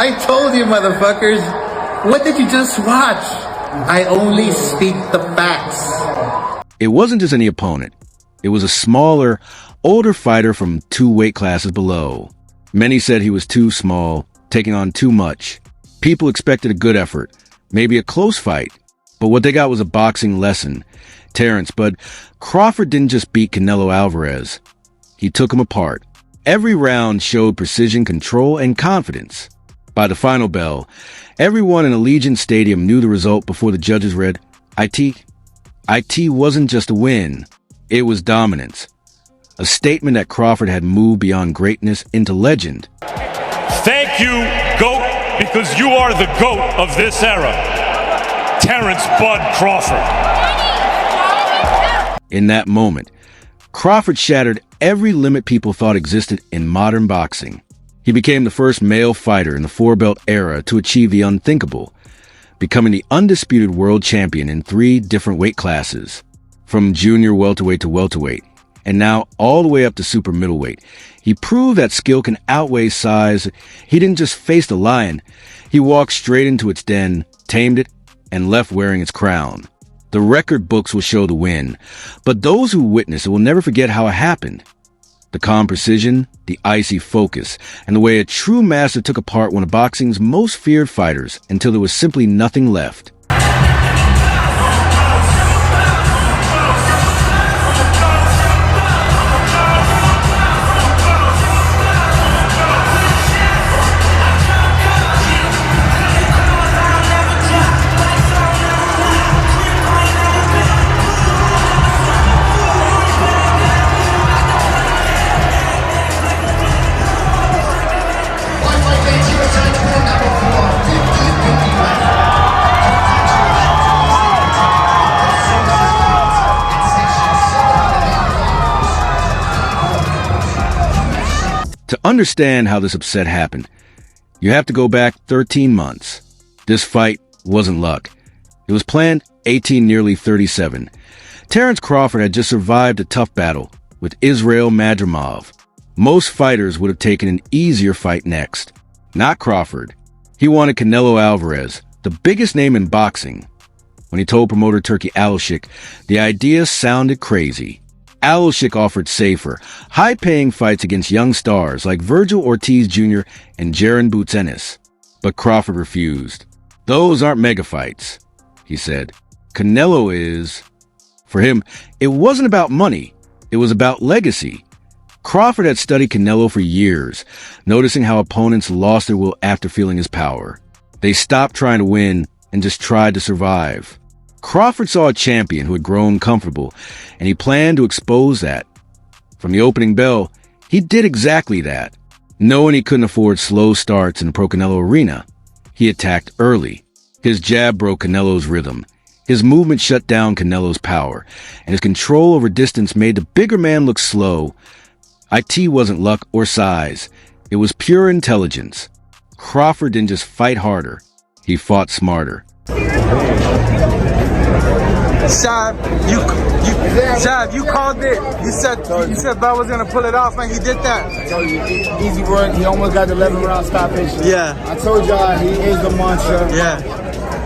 I told you, motherfuckers. What did you just watch? I only speak the facts. It wasn't just any opponent. It was a smaller, older fighter from 2 weight classes below. Many said he was too small, taking on too much. People expected a good effort, maybe a close fight. But what they got was a boxing lesson. But Crawford didn't just beat Canelo Alvarez. He took him apart. Every round showed precision, control, and confidence. By the final bell, everyone in Allegiant Stadium knew the result before the judges read, IT. IT wasn't just a win. It was dominance. A statement that Crawford had moved beyond greatness into legend. Thank you, GOAT, because you are the GOAT of this era. Terence Bud Crawford. In that moment, Crawford shattered every limit people thought existed in modern boxing. He became the first male fighter in the 4-belt era to achieve the unthinkable, becoming the undisputed world champion in 3 different weight classes, from junior welterweight to welterweight, and now all the way up to super middleweight. He proved that skill can outweigh size. He didn't just face the lion. He walked straight into its den, tamed it, and left wearing its crown. The record books will show the win, but those who witness it will never forget how it happened. The calm precision, the icy focus, and the way a true master took apart one of boxing's most feared fighters until there was simply nothing left. To understand how this upset happened, you have to go back 13 months. This fight wasn't luck. It was planned 18 nearly 37. Terence Crawford had just survived a tough battle with Israil Madrimov. Most fighters would have taken an easier fight next. Not Crawford. He wanted Canelo Alvarez, the biggest name in boxing. When he told promoter Turki Alashik, the idea sounded crazy. Alashik offered safer, high-paying fights against young stars like Virgil Ortiz Jr. and Jaron Boots Ennis. But Crawford refused. Those aren't mega fights, he said. Canelo is. For him, it wasn't about money. It was about legacy. Crawford had studied Canelo for years, noticing how opponents lost their will after feeling his power. They stopped trying to win and just tried to survive. Crawford saw a champion who had grown comfortable, and he planned to expose that. From the opening bell, he did exactly that. Knowing he couldn't afford slow starts in the Pro Canelo arena, he attacked early. His jab broke Canelo's rhythm. His movement shut down Canelo's power, and his control over distance made the bigger man look slow. IT wasn't luck or size. It was pure intelligence. Crawford didn't just fight harder. He fought smarter. Shab, you called it. You said Bell was gonna pull it off, and he did that. I told you, easy work. He almost got the 11-round stoppage. Yeah. I told y'all he is the monster. Yeah.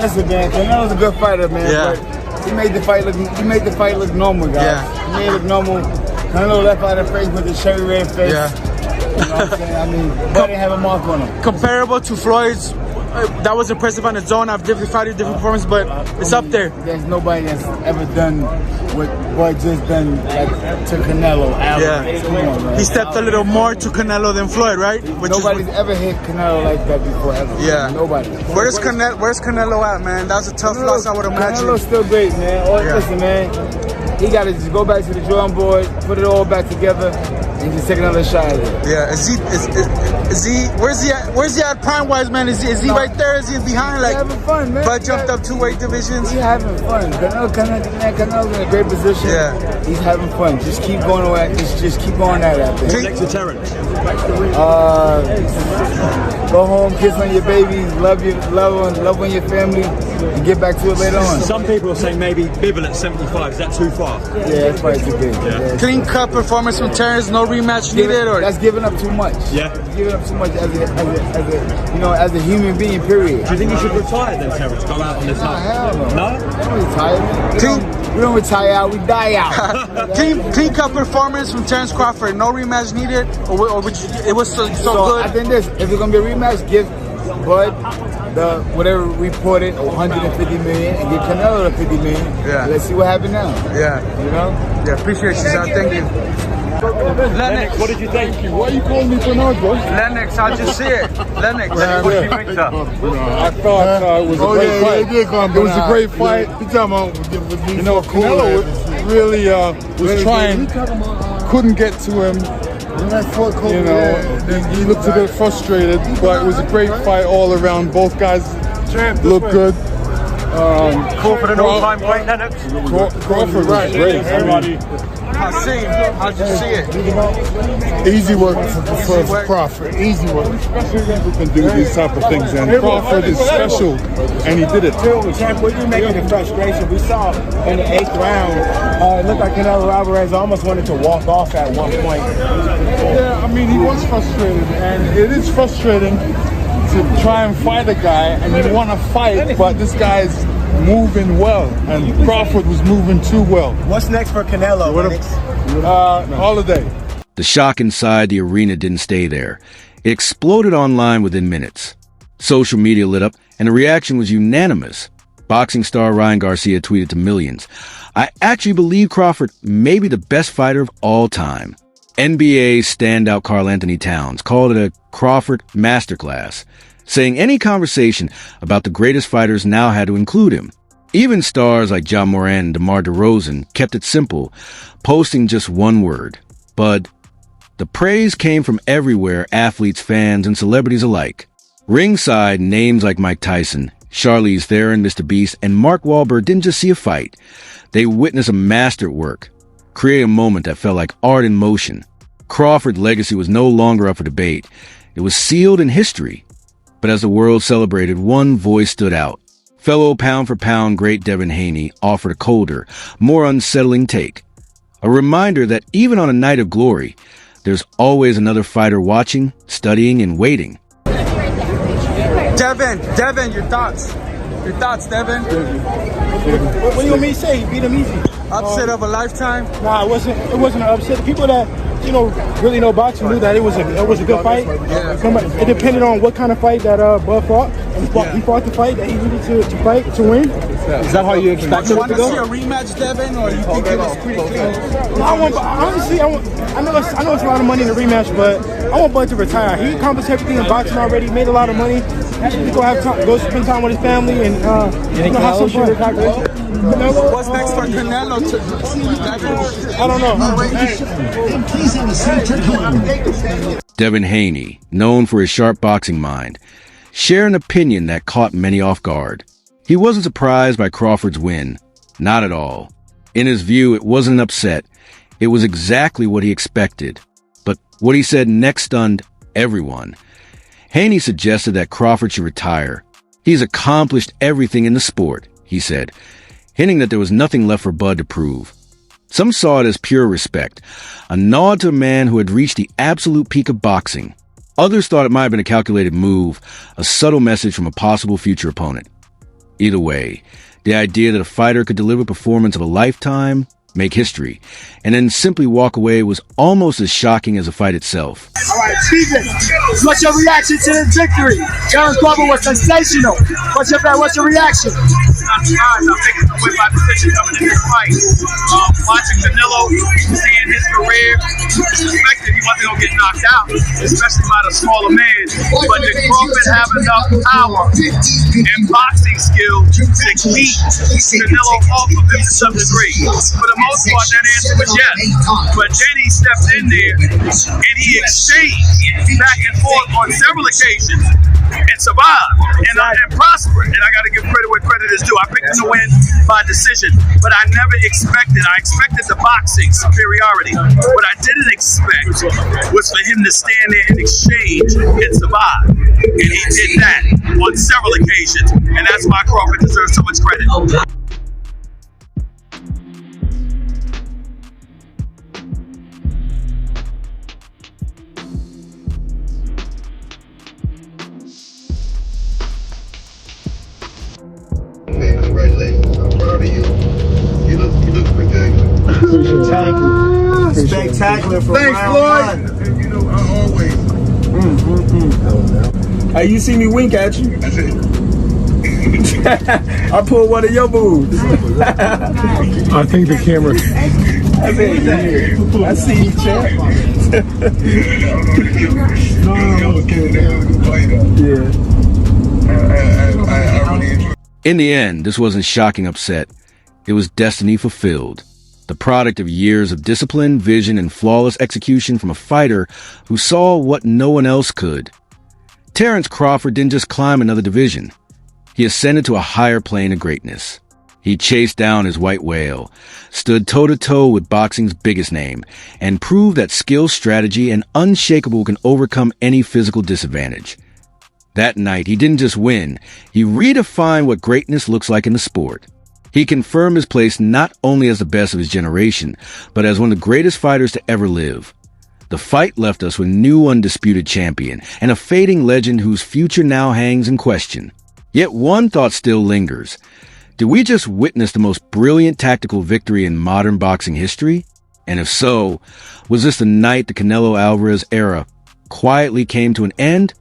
Listen, man, Canelo's a good fighter, man. Yeah. But he made the fight look normal, guys. Yeah. He made it look normal. Canelo left out of face with the cherry red face. Yeah. You know what I'm saying? I mean, but didn't have a mark on him. Comparable to Floyd's. That was impressive on its own. I've different fighted different performances, but it's up there. There's nobody that's ever done what Boy just done to Canelo. Alvarez. Yeah. He stepped a little more to Canelo than Floyd, right? Nobody's ever hit Canelo like that before, ever. Yeah. Nobody. Where's Canelo at, man? That's a tough loss, I would imagine. Canelo's still great, man. Listen, man. He got to just go back to the drawing board, put it all back together, and just take another shot at it. Yeah. Is he? Where's he at prime-wise, man? Is he right there? Is he behind? Like, having fun, man. But jumped up 2 weight divisions. He's having fun. Canelo's in a great position. Yeah. He's having fun. Just keep going. Just keep going at it. Next to Terence. Go home, kiss on your babies, love on your family, and get back to it later on. Some people are saying maybe Bivol at 75. Is that too far? Yeah, that's probably too big. Yeah. Clean cut performance from Terence, no rematch needed, or that's giving up too much. Yeah, it's giving up too much as a human being. Period. Do you think you should retire then, Terence? Go out on this night? Hell no. No? Don't retire. We don't retire out. We die out. clean cut performance from Terence Crawford, no rematch needed, or it was so good. I think this, if it's gonna be a rematch, give Bud the whatever we put it, 150 million, and give Canelo the 50 million. Yeah. Let's see what happens now. Yeah. You know? Yeah, appreciate you, son. Thank you. Lennox, what did you think? Why are you calling me Bernard, bro? Lennox, how'd you see it? Lennox, what did you think, sir? I thought it was a great fight. It was a great fight. You know, Canelo really was trying, couldn't get to him. You know, he looked a bit frustrated, but it was a great fight all around. Both guys looked good. Crawford an all-time great, Lennox? Crawford was great. How'd you see it? Easy work for Crawford. Easy work. People can do these type of things, and Crawford is special, and he did it. Champ, what you making the frustration? We saw in the 8th round, it looked like Canelo Alvarez almost wanted to walk off at one point. Yeah, I mean, he was frustrated, and it is frustrating to try and fight a guy, and you want to fight, but this guy's moving well, and Crawford was moving too well. What's next for Canelo? Holiday. The shock inside the arena didn't stay there. It exploded online within minutes. Social media lit up, and the reaction was unanimous. Boxing star Ryan Garcia tweeted to millions, "I actually believe Crawford may be the best fighter of all time." NBA standout Karl Anthony Towns called it a Crawford masterclass, saying any conversation about the greatest fighters now had to include him. Even stars like John Moran and DeMar DeRozan kept it simple, posting just one word, Bud. The praise came from everywhere, athletes, fans, and celebrities alike. Ringside, names like Mike Tyson, Charlize Theron, Mr. Beast, and Mark Wahlberg didn't just see a fight. They witnessed a master at work, creating a moment that felt like art in motion. Crawford's legacy was no longer up for debate. It was sealed in history. But as the world celebrated, one voice stood out. Fellow pound-for-pound great Devin Haney offered a colder, more unsettling take. A reminder that even on a night of glory, there's always another fighter watching, studying, and waiting. Devin, your thoughts? Your thoughts, Devin? What do you want me to say? He beat him easy. Upset of a lifetime? Nah, it wasn't an upset. The people that really know boxing knew that it was a good fight. Yeah. It depended on what kind of fight that Bud fought. And he fought the fight that he needed to fight to win. Is that how you expect You it want to to go? see a rematch, Devin, or you think it was pretty clean? I know it's a lot of money in the rematch, but I want Bud to retire. He accomplished everything in boxing already. Made a lot of money. He should go spend time with his family and have some fun. What's next for Canelo? I don't know. Devin Haney, known for his sharp boxing mind, shared an opinion that caught many off guard. He wasn't surprised by Crawford's win. Not at all. In his view, it wasn't an upset. It was exactly what he expected. But what he said next stunned everyone. Haney suggested that Crawford should retire. He's accomplished everything in the sport, he said, hinting that there was nothing left for Bud to prove. Some saw it as pure respect, a nod to a man who had reached the absolute peak of boxing. Others thought it might have been a calculated move, a subtle message from a possible future opponent. Either way, the idea that a fighter could deliver a performance of a lifetime, make history, and then simply walk away was almost as shocking as the fight itself. All right, Steven, what's your reaction to the victory? Terence Crawford was sensational. What's your reaction? I'm surprised. I'm thinking to win by decision coming in this fight. Watching Canelo, seeing his career, expected he wasn't going to get knocked out, especially by the smaller man. But did Crawford have enough power and boxing skill to beat Canelo off of him to some degree? For the most part, that answer was yes. But then he stepped in there and he exchanged back and forth on several occasions and survived and prospered. And I got to give credit where credit is due. I picked him to win by decision, but I never expected. I expected the boxing superiority. What I didn't expect was for him to stand there and exchange and survive. And he did that on several occasions, and that's why Crawford deserves so much credit. Man, congratulations. I'm proud of you. You look spectacular. Spectacular for Thanks, round Floyd. one. You know, I always. Hey, you see me wink at you? That's it. I pulled one of your moves. I think the camera. I see you, champ. Yeah. I really enjoy. In the end, this wasn't shocking upset. It was destiny fulfilled. The product of years of discipline, vision, and flawless execution from a fighter who saw what no one else could. Terence Crawford didn't just climb another division. He ascended to a higher plane of greatness. He chased down his white whale, stood toe-to-toe with boxing's biggest name, and proved that skill, strategy, and unshakable can overcome any physical disadvantage. That night, he didn't just win, he redefined what greatness looks like in the sport. He confirmed his place not only as the best of his generation, but as one of the greatest fighters to ever live. The fight left us with a new undisputed champion and a fading legend whose future now hangs in question. Yet one thought still lingers. Did we just witness the most brilliant tactical victory in modern boxing history? And if so, was this the night the Canelo Alvarez era quietly came to an end?